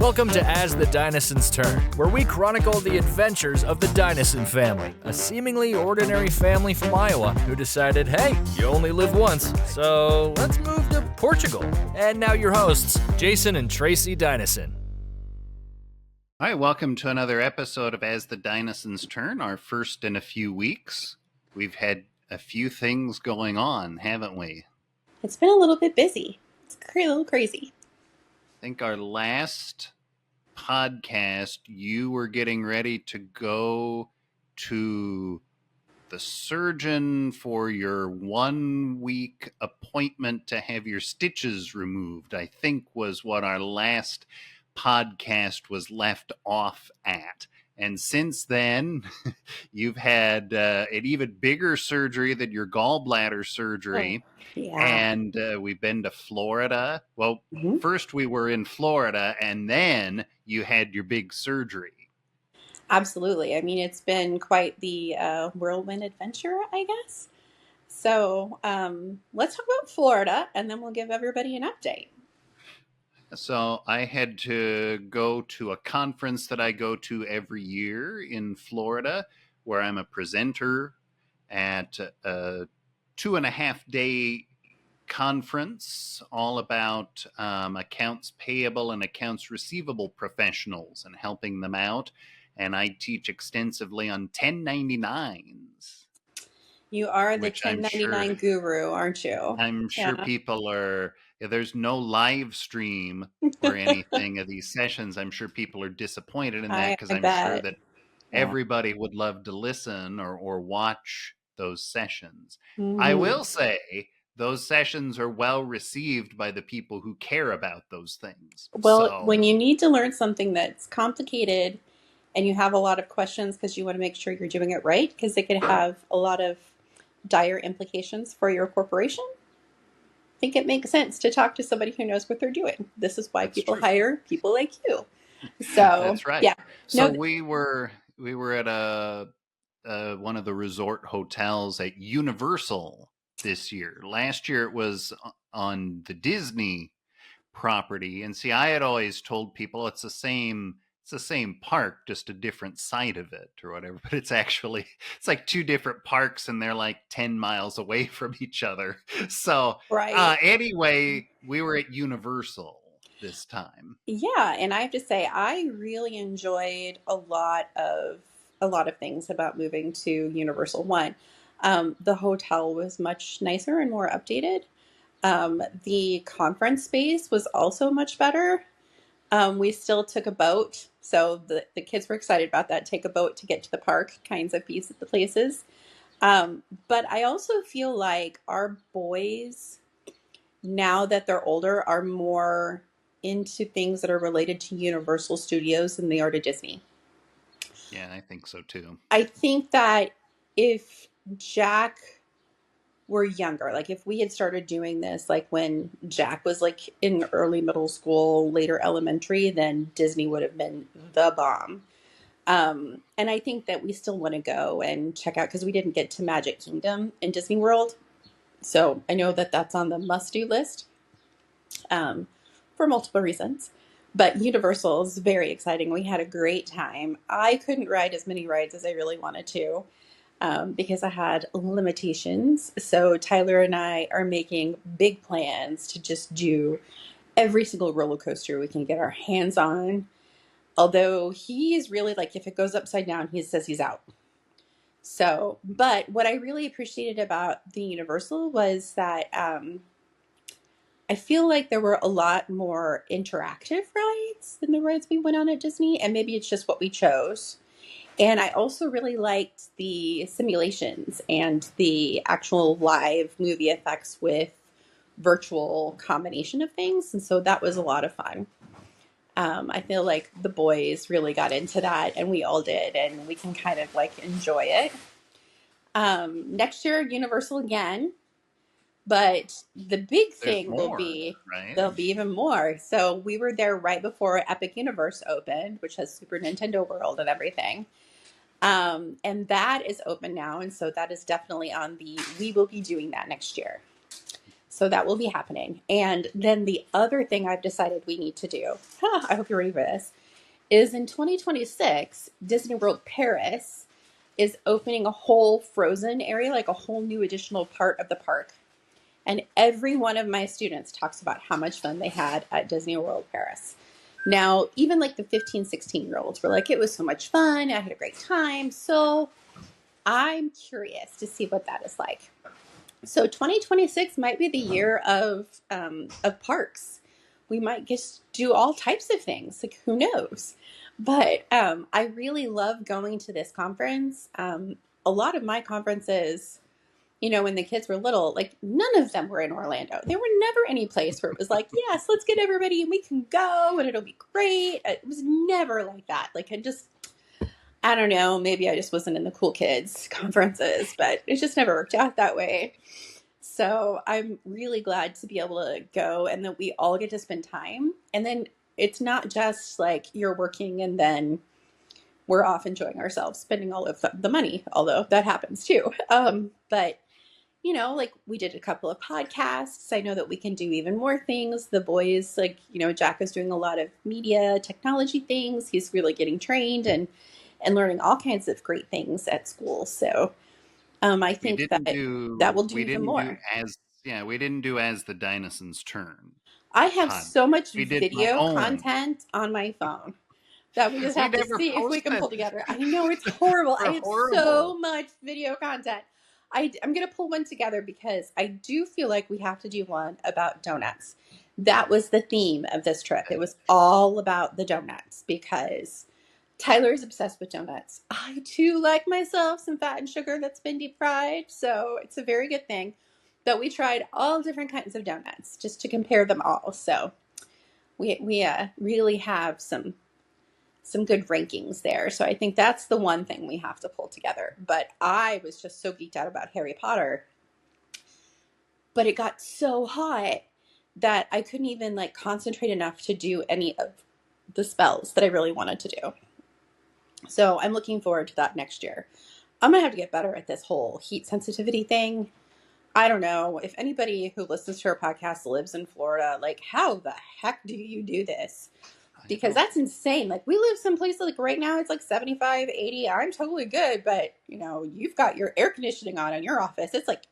Welcome to As the Dinesens Turn, where we chronicle the adventures of the Dinesen family, a seemingly ordinary family from Iowa who decided, hey, you only live once, so let's move to Portugal. And now your hosts, Jason and Tracy Dinesen. All right, welcome to another episode of As the Dinesens Turn, our first in a few weeks. We've had a few things going on, haven't we? It's been a little bit busy. It's a little crazy. I think our last podcast, you were getting ready to go to the surgeon for your 1 week appointment to have your stitches removed, I think was what our last podcast was left off at. And since then, you've had an even bigger surgery than your gallbladder surgery. Oh, yeah. And we've been to Florida. Well, First we were in Florida, and then you had your big surgery. Absolutely. I mean, it's been quite the whirlwind adventure, I guess. So let's talk about Florida, and then we'll give everybody an update. So I had to go to a conference that I go to every year in Florida, where I'm a presenter at a 2.5-day conference all about accounts payable and accounts receivable professionals and helping them out. And I teach extensively on 1099s. You are the 1099 guru, aren't you? I'm sure people are... There's no live stream or anything of these sessions. I'm sure people are disappointed in that because I'm sure that everybody would love to listen or watch those sessions. Mm-hmm. I will say those sessions are well received by the people who care about those things. Well, when you need to learn something that's complicated and you have a lot of questions because you want to make sure you're doing it right, because it could have a lot of dire implications for your corporation, I think it makes sense to talk to somebody who knows what they're doing. This is why people hire people like you. So that's right. Yeah. So we were at one of the resort hotels at Universal this year. Last year it was on the Disney property. And see, I had always told people it's the same park, just a different side of it or whatever. But it's like two different parks and they're like 10 miles away from each other. So anyway, we were at Universal this time. Yeah. And I have to say, I really enjoyed a lot of things about moving to Universal. One, the hotel was much nicer and more updated. The conference space was also much better. We still took a boat, so the kids were excited about that. Take a boat to get to the park kinds of places. But I also feel like our boys, now that they're older, are more into things that are related to Universal Studios than they are to Disney. Yeah, I think so too. I think that if Jack were younger, like if we had started doing this like when Jack was like in early middle school, later elementary, then Disney would have been the bomb. And I think that we still want to go and check out, because we didn't get to Magic Kingdom in Disney World. So I know that that's on the must-do list for multiple reasons. But Universal is very exciting. We had a great time. I couldn't ride as many rides as I really wanted to. Because I had limitations. So Tyler and I are making big plans to just do every single roller coaster we can get our hands on. Although he is really like, if it goes upside down, he says he's out. So, but what I really appreciated about the Universal was that I feel like there were a lot more interactive rides than the rides we went on at Disney. And maybe it's just what we chose. And I also really liked the simulations and the actual live movie effects with virtual combination of things. And so that was a lot of fun. I feel like the boys really got into that, and we all did, and we can kind of like enjoy it. Next year, Universal again. But the big thing will be, there'll be even more. So we were there right before Epic Universe opened, which has Super Nintendo World and everything. And that is open now. And so that is definitely on we will be doing that next year. So that will be happening. And then the other thing I've decided we need to do, I hope you're ready for this, is in 2026, Disney World Paris is opening a whole frozen area, like a whole new additional part of the park. And every one of my students talks about how much fun they had at Disney World Paris. Now, even like the 15, 16-year-olds were like, it was so much fun. I had a great time. So I'm curious to see what that is like. So 2026 might be the year of parks. We might just do all types of things. Like, who knows? But I really love going to this conference. A lot of my conferences, when the kids were little, like none of them were in Orlando. There were never any place where it was like, yes, let's get everybody and we can go and it'll be great. It was never like that. Like I don't know, maybe I just wasn't in the cool kids conferences, but it just never worked out that way. So I'm really glad to be able to go and that we all get to spend time. And then it's not just like you're working and then we're off enjoying ourselves, spending all of the money, although that happens too. But like we did a couple of podcasts. I know that we can do even more things. The boys, like, Jack is doing a lot of media technology things. He's really getting trained and learning all kinds of great things at school. So I think that will do even more. We didn't do As the Dinesens Turn. I have so much video content on my phone that we just have to see if we can pull together. I know it's horrible. I have so much video content. I'm going to pull one together because I do feel like we have to do one about donuts. That was the theme of this trip. It was all about the donuts because Tyler's obsessed with donuts. I too like myself some fat and sugar that's been deep fried. So it's a very good thing that we tried all different kinds of donuts just to compare them all. So we really have some good rankings there. So I think that's the one thing we have to pull together. But I was just so geeked out about Harry Potter. But it got so hot that I couldn't even like concentrate enough to do any of the spells that I really wanted to do. So I'm looking forward to that next year. I'm going to have to get better at this whole heat sensitivity thing. I don't know if anybody who listens to our podcast lives in Florida, like how the heck do you do this? Because that's insane. Like we live someplace like right now, it's like 75, 80. I'm totally good. But you've got your air conditioning on in your office. It's like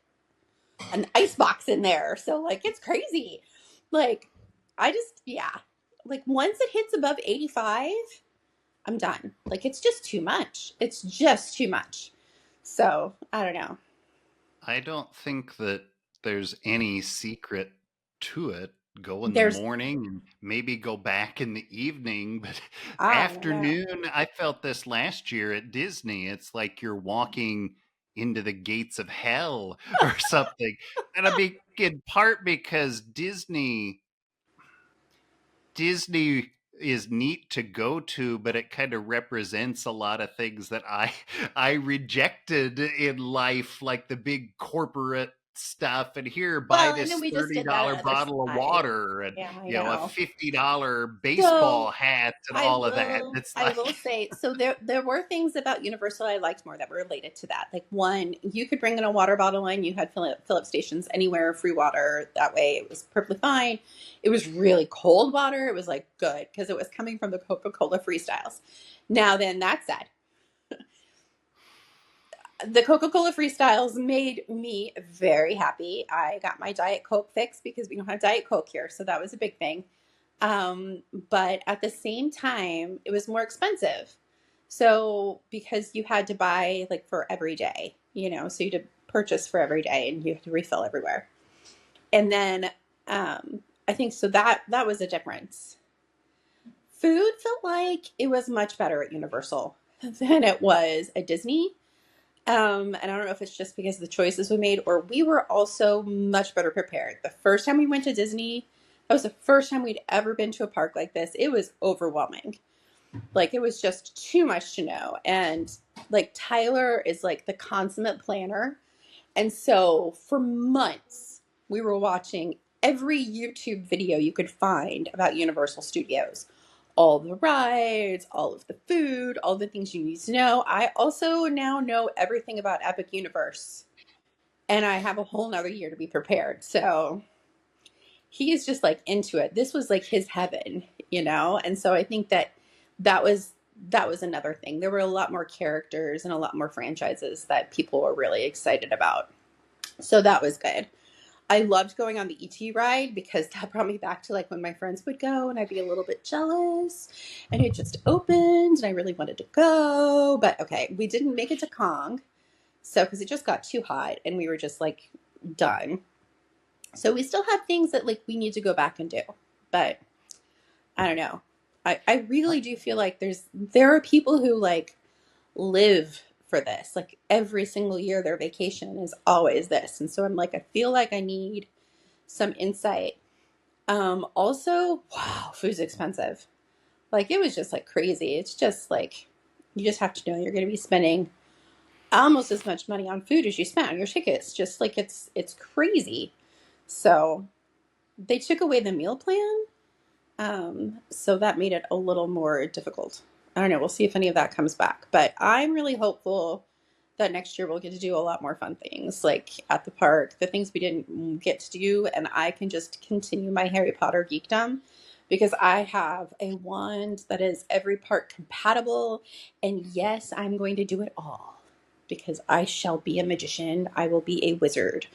an ice box in there. So like, it's crazy. Like like once it hits above 85, I'm done. Like, it's just too much. It's just too much. So I don't know. I don't think that there's any secret to it. Go in the morning and maybe go back in the evening, but afternoon, I felt this last year at Disney. It's like you're walking into the gates of hell or something. And I mean, in part because Disney is neat to go to, but it kind of represents a lot of things that I rejected in life, like the big corporate stuff. And here, buy this $30 bottle of water and a $50 baseball hat and all of that. It's I will say, so there were things about Universal I liked more that were related to that. Like one, you could bring in a water bottle and you had fill-up stations anywhere, free water. That way it was perfectly fine. It was really cold water. It was like good because it was coming from the Coca-Cola Freestyles. Now then, that said, the Coca-Cola Freestyles made me very happy. I got my Diet Coke fixed because we don't have Diet Coke here. So that was a big thing. But at the same time, it was more expensive. So because you had to buy like for every day, so you had to purchase for every day and you had to refill everywhere. And then I think so that was a difference. Food felt like it was much better at Universal than it was at Disney. And I don't know if it's just because of the choices we made or we were also much better prepared. The first time we went to Disney, that was the first time we'd ever been to a park like this. It was overwhelming. Like it was just too much to know. And like Tyler is like the consummate planner. And so for months we were watching every YouTube video you could find about Universal Studios. All the rides, all of the food, all the things you need to know. I also now know everything about Epic Universe. And I have a whole nother year to be prepared. So he is just like into it. This was like his heaven, you know? And so I think that that was another thing. There were a lot more characters and a lot more franchises that people were really excited about. So that was good. I loved going on the ET ride because that brought me back to like when my friends would go and I'd be a little bit jealous and it just opened and I really wanted to go. But okay, we didn't make it to Kong. So, because it just got too hot and we were just like done. So we still have things that like we need to go back and do. But I don't know. I really do feel like there are people who like live for this. Like every single year their vacation is always this. And so I'm like, I feel like I need some insight. Also, wow, food's expensive. Like it was just like crazy. It's just like you just have to know you're going to be spending almost as much money on food as you spent on your tickets. Just like it's crazy. So they took away the meal plan. So that made it a little more difficult. I don't know. We'll see if any of that comes back. But I'm really hopeful that next year we'll get to do a lot more fun things like at the park, the things we didn't get to do. And I can just continue my Harry Potter geekdom because I have a wand that is every part compatible. And yes, I'm going to do it all because I shall be a magician. I will be a wizard.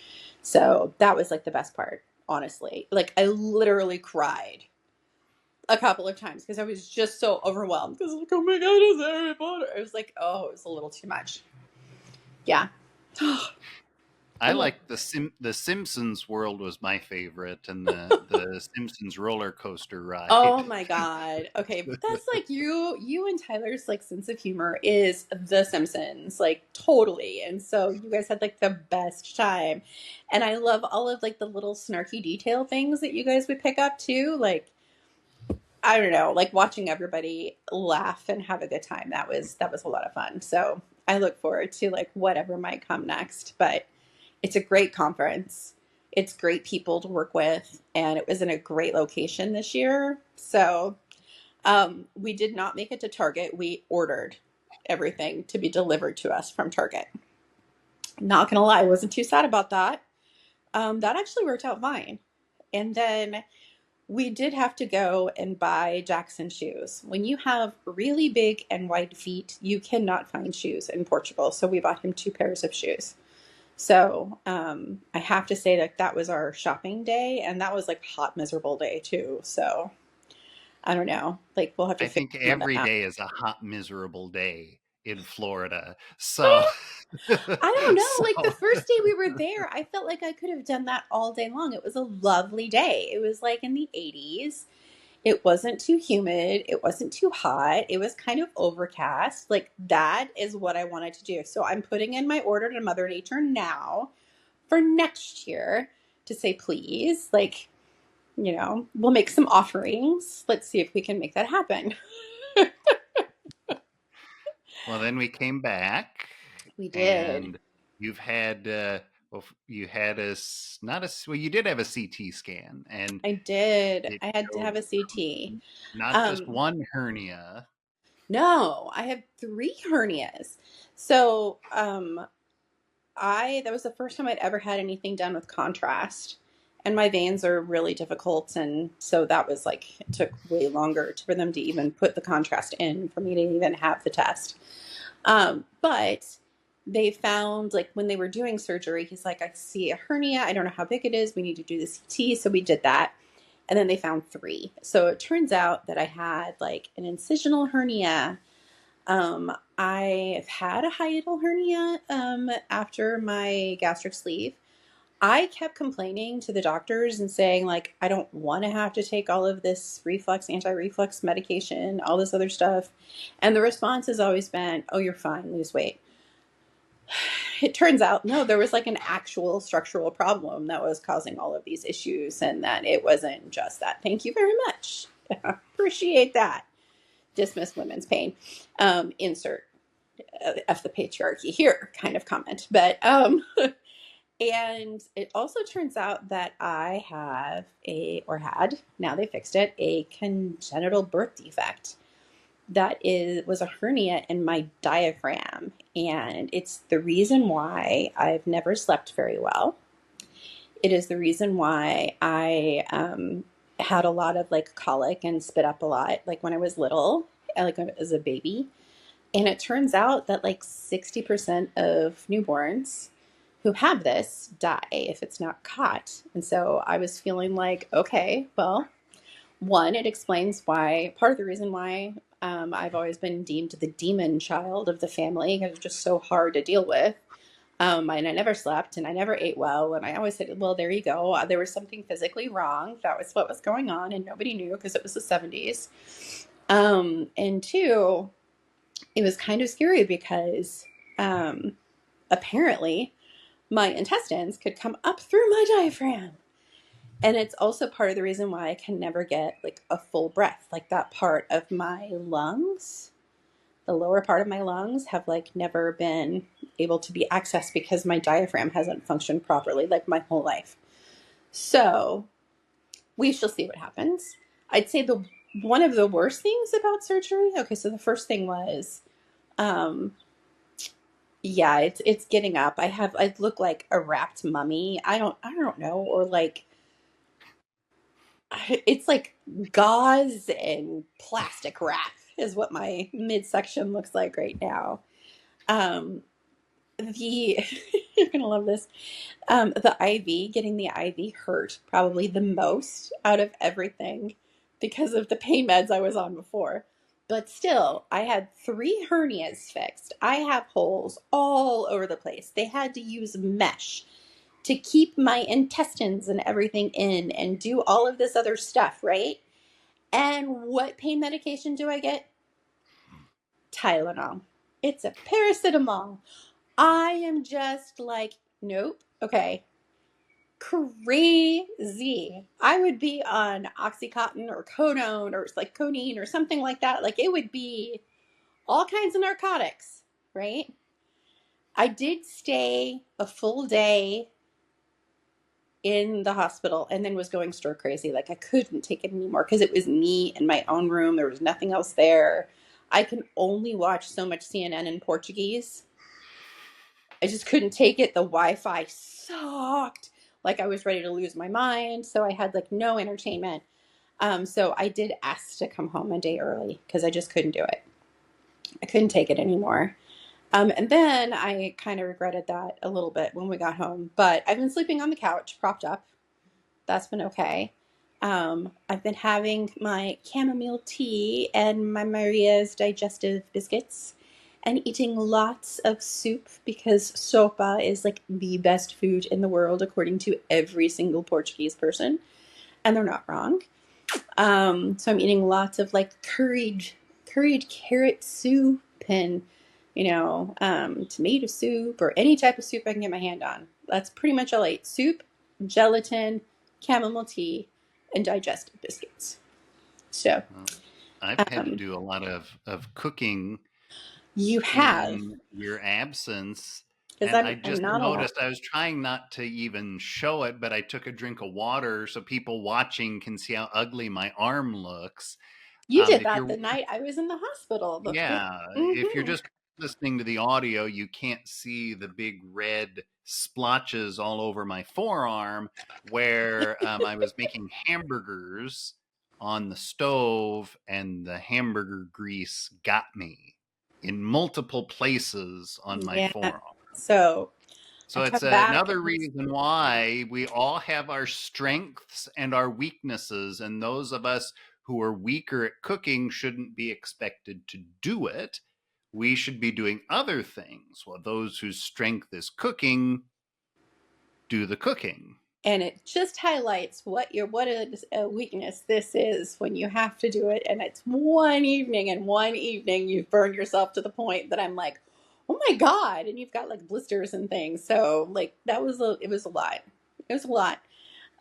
So that was like the best part, honestly. Like I literally cried a couple of times because I was just so overwhelmed because like, oh my God, it's Harry Potter. I was like, oh, it was a little too much. Yeah. I like the Simpsons world was my favorite, and the Simpsons roller coaster ride. Oh my God. Okay, but that's like you and Tyler's like sense of humor is The Simpsons, like totally. And so you guys had like the best time. And I love all of like the little snarky detail things that you guys would pick up too. Like I don't know, like watching everybody laugh and have a good time. That was a lot of fun. So I look forward to like whatever might come next. But it's a great conference. It's great people to work with, and it was in a great location this year. So we did not make it to Target. We ordered everything to be delivered to us from Target. Not gonna lie, I wasn't too sad about that. That actually worked out fine. And then we did have to go and buy Jackson shoes. When you have really big and wide feet, you cannot find shoes in Portugal. So we bought him 2 pairs of shoes. So I have to say that was our shopping day, and that was like hot, miserable day too. So I don't know. Like we'll have to. I think every day is a hot, miserable day in Florida. So I don't know. Like the first day we were there, I felt like I could have done that all day long. It was a lovely day. It was like in the 80s. It wasn't too humid. It wasn't too hot. It was kind of overcast. Like that is what I wanted to do. So I'm putting in my order to Mother Nature now for next year to say, please, like, you know, we'll make some offerings. Let's see if we can make that happen. Well, then we came back. We did. And you've had, you had you did have a CT scan. And I did. I had to have a CT. Not just one hernia. No, I have 3 hernias. So, that was the first time I'd ever had anything done with contrast, and my veins are really difficult. And so that was like, it took way longer for them to even put the contrast in for me to even have the test. But they found like when they were doing surgery, he's like, I see a hernia. I don't know how big it is. We need to do the CT. So we did that. And then they found 3. So it turns out that I had like an incisional hernia. I've had a hiatal hernia after my gastric sleeve. I kept complaining to the doctors and saying like, I don't want to have to take all of this anti-reflux medication, all this other stuff. And the response has always been, oh, you're fine, lose weight. It turns out, no, there was like an actual structural problem that was causing all of these issues, and that it wasn't just that. Thank you very much. Appreciate that. Dismiss women's pain. Insert F the patriarchy here kind of comment. But, and it also turns out that I have now they fixed it, a congenital birth defect. That was a hernia in my diaphragm, and it's the reason why I've never slept very well. It is the reason why I had a lot of like colic and spit up a lot, like when I was little, like as a baby. And it turns out that like 60% of newborns who have this die if it's not caught. And so I was feeling like, okay, well, one, it explains why, part of the reason why I've always been deemed the demon child of the family, because it's just so hard to deal with. And I never slept and I never ate well. And I always said, well, there you go. There was something physically wrong. That was what was going on. And nobody knew because it was the 70s. And two, it was kind of scary because apparently my intestines could come up through my diaphragm. And it's also part of the reason why I can never get like a full breath. Like that part of my lungs, the lower part of my lungs have like never been able to be accessed because my diaphragm hasn't functioned properly like my whole life. So we shall see what happens. I'd say the one of the worst things about surgery. Okay, so the first thing was, yeah, it's getting up. I look like a wrapped mummy. I don't know, or like it's like gauze and plastic wrap is what my midsection looks like right now. Um, the you're gonna love this. The IV, getting the IV hurt probably the most out of everything because of the pain meds I was on before. But still, I had 3 hernias fixed. I have holes all over the place. They had to use mesh to keep my intestines and everything in and do all of this other stuff, right? And what pain medication do I get? Tylenol. It's a paracetamol. I am just like, nope. Okay. Crazy. I would be on Oxycontin or Codone or like codeine or something like that. Like it would be all kinds of narcotics, right? I did stay a full day in the hospital and then was going stir crazy. Like I couldn't take it anymore because it was me in my own room. There was nothing else there. I can only watch so much CNN in Portuguese. I just couldn't take it. The Wi-Fi sucked. Like I was ready to lose my mind. So I had like no entertainment. So I did ask to come home a day early because I just couldn't do it. I couldn't take it anymore. And then I kind of regretted that a little bit when we got home. But I've been sleeping on the couch, propped up. That's been okay. I've been having my chamomile tea and my Maria's digestive biscuits and eating lots of soup because sopa is like the best food in the world according to every single Portuguese person. And they're not wrong. So I'm eating lots of like curried carrot soup and, tomato soup or any type of soup I can get my hand on. That's pretty much all I eat. Soup, gelatin, chamomile tea, and digestive biscuits. So, I've had to do a lot of cooking you have, in your absence. because And I I'm just not alone. noticed I was trying not to even show it, but I took a drink of water so people watching can see how ugly my arm looks. You did If that you're, the night I was in the hospital. yeah, if you're Mm-hmm. just listening to the audio, you can't see the big red splotches all over my forearm where I was making hamburgers on the stove and the hamburger grease got me in multiple places on my Yeah. forearm. So I So it's come back another and reason why we all have our strengths and our weaknesses. And those of us who are weaker at cooking shouldn't be expected to do it. We should be doing other things, while those whose strength is cooking do the cooking. and it just highlights what a weakness this is when you have to do it and it's one evening and one evening you've burned yourself to the point that I'm like, oh my god, and you've got like blisters and things. So like it was a lot. It was a lot.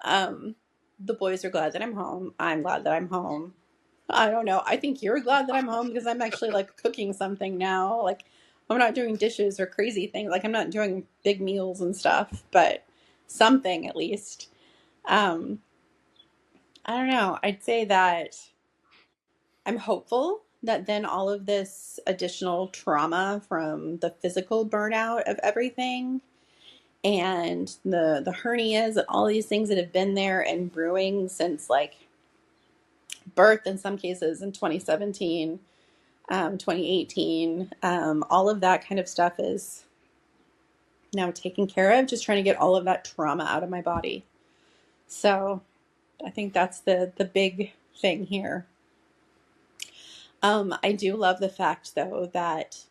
um the boys are glad that I'm home. I'm glad that I'm home. I don't know, I think you're glad that I'm home because I'm actually like cooking something now. Like I'm not doing dishes or crazy things, like I'm not doing big meals and stuff, but something at least. um, I don't know. I'd say that I'm hopeful that then all of this additional trauma from the physical burnout of everything and the hernias and all these things that have been there and brewing since like birth in some cases in 2017, 2018. All of that kind of stuff is now taken care of, just trying to get all of that trauma out of my body. So I think that's the big thing here. I do love the fact though that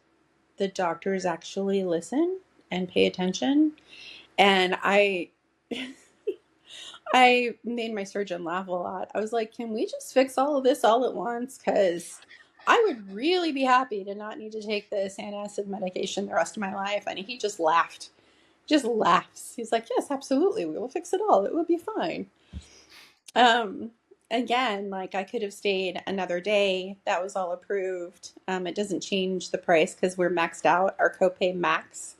the doctors actually listen and pay attention. And I made my surgeon laugh a lot. I was like, can we just fix all of this all at once? Because I would really be happy to not need to take this antacid medication the rest of my life. And he just laughed. Just laughs. He's like, yes, absolutely. We will fix it all. It will be fine. Again, like I could have stayed another day. That was all approved. It doesn't change the price because we're maxed out. Our copay max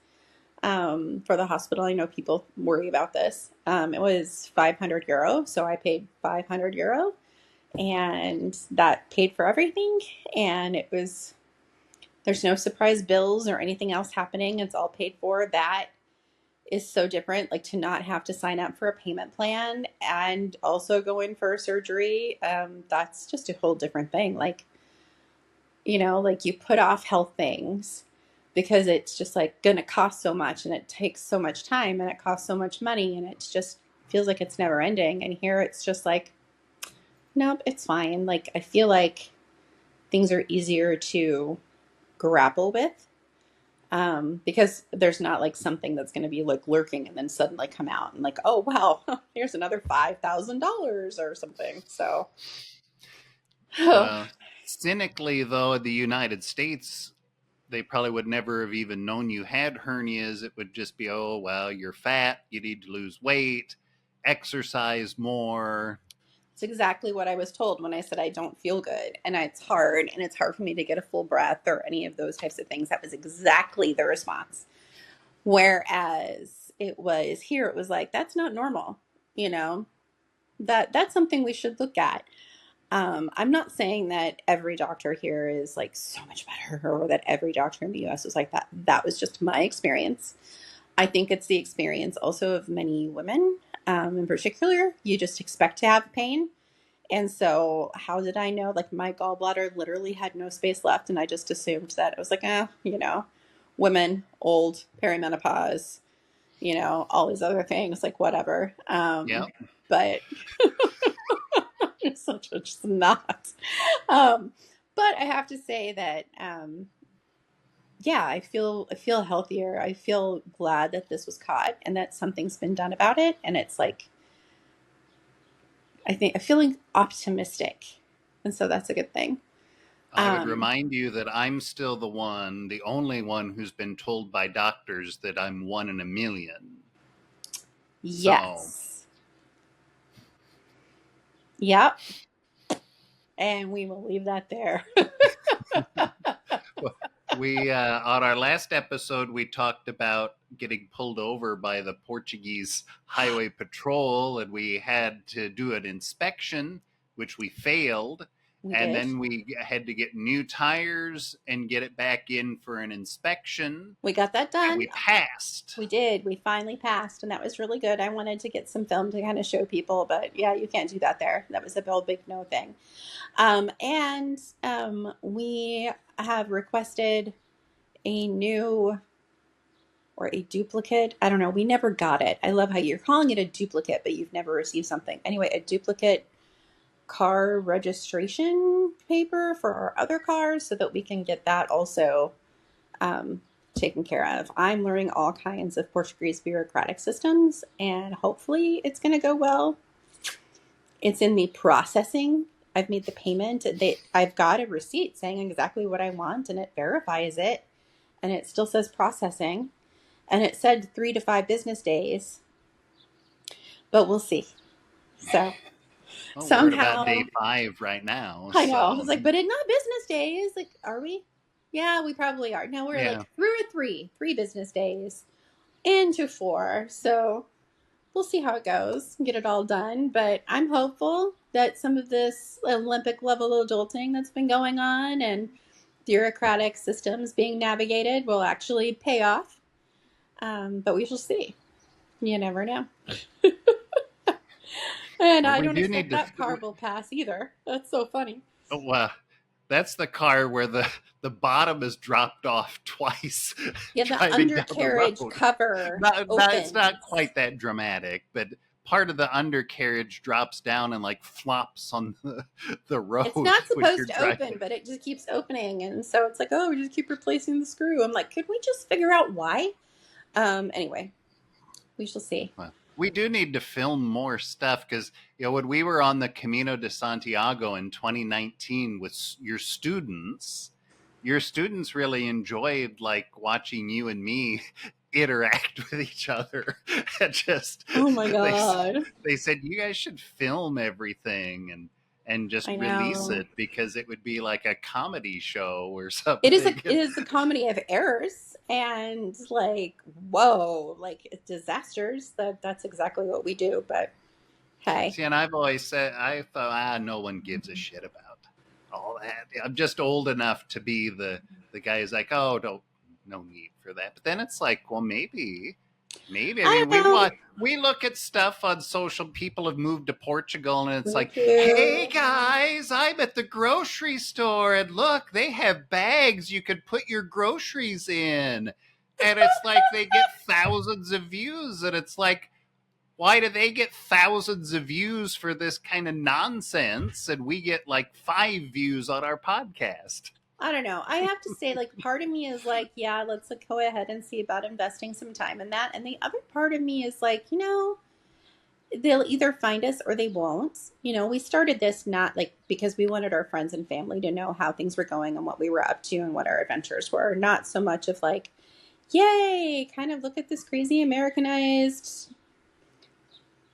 for the hospital. I know people worry about this. It was €500, so I paid €500, and that paid for everything. And it was, there's no surprise bills or anything else happening. It's all paid for. That is so different, like to not have to sign up for a payment plan and also go in for surgery. That's just a whole different thing. Like, you know, like you put off health things because it's just like going to cost so much and it takes so much time and it costs so much money and it just feels like it's never ending. And here it's just like, nope, it's fine. Like I feel like things are easier to grapple with because there's not like something that's going to be like lurking and then suddenly come out and like, oh, wow, here's another $5,000 or something. So, Well, cynically, though, in the United States, they probably would never have even known you had hernias. It would just be, oh, well, you're fat, you need to lose weight, exercise more. it's exactly what I was told when I said I don't feel good and it's hard for me to get a full breath or any of those types of things. That was exactly the response. Whereas it was here, it was like, that's not normal, you know, that's something we should look at. I'm not saying that every doctor here is like so much better or that every doctor in the US is like that. That was just my experience. I think it's the experience also of many women in particular. You just expect to have pain. And so how did I know? Like my gallbladder literally had no space left. And I just assumed that it was like, you know, women, old, perimenopause, you know, all these other things, like whatever. Yep. But such a snot. But I have to say that, yeah, I feel healthier. I feel glad that this was caught and that something's been done about it. And it's like, I think I'm feeling optimistic. And so that's a good thing. I would remind you that I'm still the only one who's been told by doctors that I'm 1 in a million. Yes. So. Yep. And we will leave that there. We on our last episode, we talked about getting pulled over by the Portuguese highway patrol, and we had to do an inspection, which we failed. Then we had to get new tires and get it back in for an inspection. We got that done. And we passed. We did. We finally passed, and that was really good. I wanted to get some film to kind of show people, but yeah, you can't do that there. That was a big no thing. We have requested a new or a duplicate. I don't know. We never got it. I love how you're calling it a duplicate, but you've never received something. Anyway, a duplicate car registration paper for our other cars so that we can get that also taken care of. I'm learning all kinds of Portuguese bureaucratic systems, and hopefully it's going to go well. It's in the processing. I've made the payment. I've got a receipt saying exactly what I want, and it verifies it, and it still says processing, and it said 3 to 5 business days, but we'll see. So somehow, we're about day 5 right now. I know. I was like, but it's not business days. Like, are we? Yeah, we probably are. Now we're like through 3 business days into 4. So we'll see how it goes and get it all done. But I'm hopeful that some of this Olympic level adulting that's been going on and bureaucratic systems being navigated will actually pay off. But we shall see. You never know. And Well, I we don't do need expect to. that car will pass either. That's so funny. That's the car where the bottom is dropped off twice Yeah, the driving down the undercarriage road. cover Not it's opens. not quite that dramatic, but part of the undercarriage drops down and like flops on the road It's not when supposed you're to open, driving. but it just keeps opening. And so it's like, oh, we just keep replacing the screw. I'm like, could we just figure out why? Anyway, we shall see. Well, we do need to film more stuff because when we were on the Camino de Santiago in 2019 with your students really enjoyed like watching you and me interact with each other. And just Oh my God. they said you guys should film everything and just I release know. it because it would be like a comedy show or It something. is a comedy of errors and like, whoa, like disasters. That's exactly what we do. But hey, See, and I've always said, I thought, no one gives a shit about all that. I'm just old enough to be the guy who's like, oh, no need for that. But then it's like, well, maybe. I I mean, don't know. we look at stuff on social. People have moved to Portugal, and it's Me like, hey too. guys, I'm at the grocery store, and look, they have bags you could put your groceries in, and it's like they get thousands of views, and it's like, why do they get thousands of views for this kind of nonsense and we get like 5 views on our podcast? I don't know. I have to say, like, part of me is like, yeah, let's like, go ahead and see about investing some time in that. And the other part of me is like, they'll either find us or they won't. We started this not like because we wanted our friends and family to know how things were going and what we were up to and what our adventures were. Not so much of like, yay, kind of look at this crazy Americanized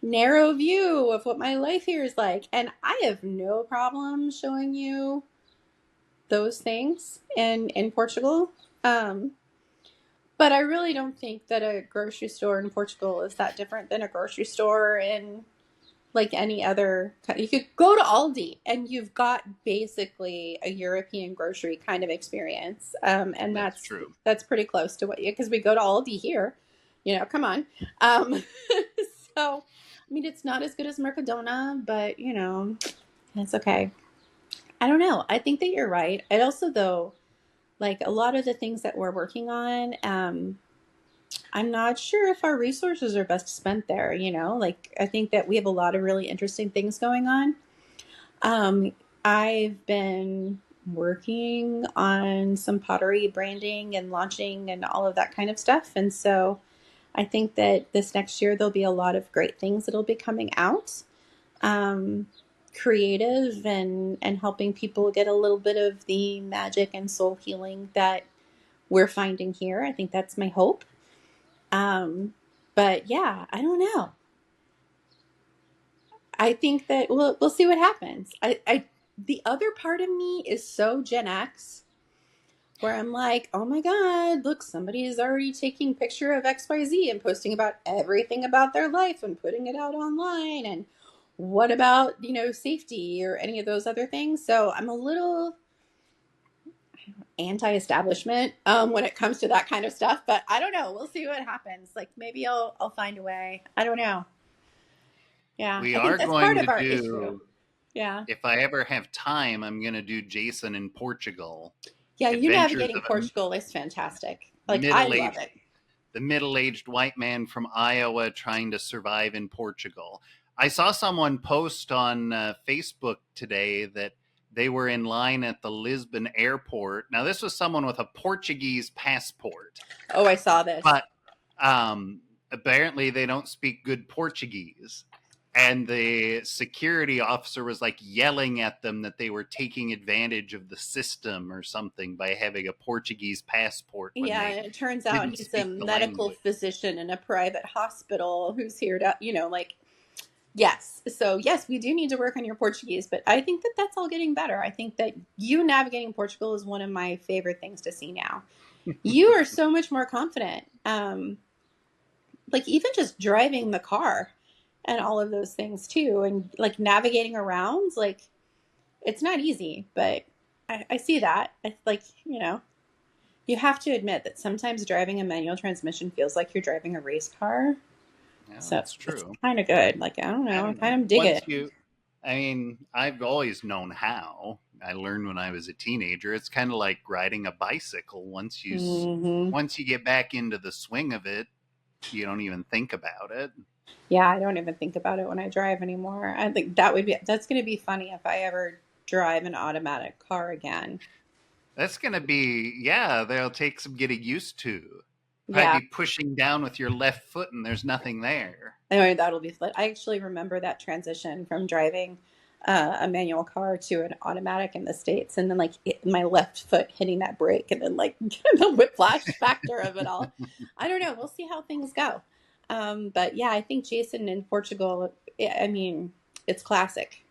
narrow view of what my life here is like. And I have no problem showing you those things in Portugal. But I really don't think that a grocery store in Portugal is that different than a grocery store in like any other. You could go to Aldi and you've got basically a European grocery kind of experience. And That's true. that's pretty close to what because we go to Aldi here. Come on. So, I mean, it's not as good as Mercadona, but it's okay. I don't know. I think that you're right. I'd also, though, like a lot of the things that we're working on, I'm not sure if our resources are best spent there. Like I think that we have a lot of really interesting things going on. I've been working on some pottery branding and launching and all of that kind of stuff. And so I think that this next year, there'll be a lot of great things that'll be coming out. Creative and helping people get a little bit of the magic and soul healing that we're finding here. I think that's my hope. But yeah, I don't know. I think that we'll see what happens. The other part of me is so Gen X where I'm like, oh my God, look, somebody is already taking picture of XYZ and posting about everything about their life and putting it out online. And what about, safety or any of those other things? So I'm a little anti-establishment when it comes to that kind of stuff, but I don't know. We'll see what happens. Like maybe I'll find a way. I don't know. Yeah, We I think are that's part going of to our issue. do, Yeah. if I ever have time, I'm going to do Jason in Portugal. Yeah, you Adventures navigating of Portugal is fantastic. a Like I love middle-aged it. the middle-aged white man from Iowa trying to survive in Portugal. I saw someone post on Facebook today that they were in line at the Lisbon airport. Now, this was someone with a Portuguese passport, Oh, I saw this. but apparently they don't speak good Portuguese. And the security officer was like yelling at them that they were taking advantage of the system or something by having a Portuguese passport when Yeah, they and it turns out didn't he's a speak the medical language. physician in a private hospital who's here to, like, yes. So, yes, we do need to work on your Portuguese, but I think that that's all getting better. I think that you navigating Portugal is one of my favorite things to see now. You are so much more confident. Like, even just driving the car and all of those things, too, and like navigating around, like, it's not easy, but I see that. I like, you have to admit that sometimes driving a manual transmission feels like you're driving a race car. Yeah, So that's it's true. kind of good. Like, I don't I know, I don't know. kind of dig Once it. I've always known how. I learned when I was a teenager. It's kind of like riding a bicycle. Hmm. Once you get back into the swing of it, you don't even think about it. Yeah, I don't even think about it when I drive anymore. I think that's going to be funny if I ever drive an automatic car again. That's going to be, yeah, they'll take some getting used to. Yeah. Probably be pushing down with your left foot and there's nothing there. Anyway, that'll be fun. I actually remember that transition from driving a manual car to an automatic in the States, and then like my left foot hitting that brake, and then like the whiplash factor of it all. I don't know. We'll see how things go. But yeah, I think Jason in Portugal, I mean, it's classic.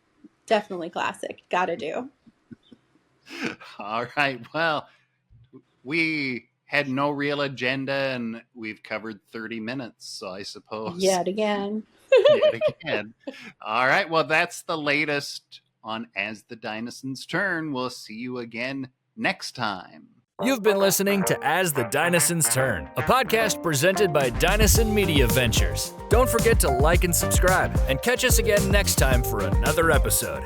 Definitely classic. Gotta do. All right. Well, we had no real agenda and we've covered 30 minutes. So I suppose Yet again. yet again. All right. Well, that's the latest on As the Dinesens Turn. We'll see you again next time. You've been listening to As the Dinesens Turn, a podcast presented by Dinesen Media Ventures. Don't forget to like and subscribe, and catch us again next time for another episode.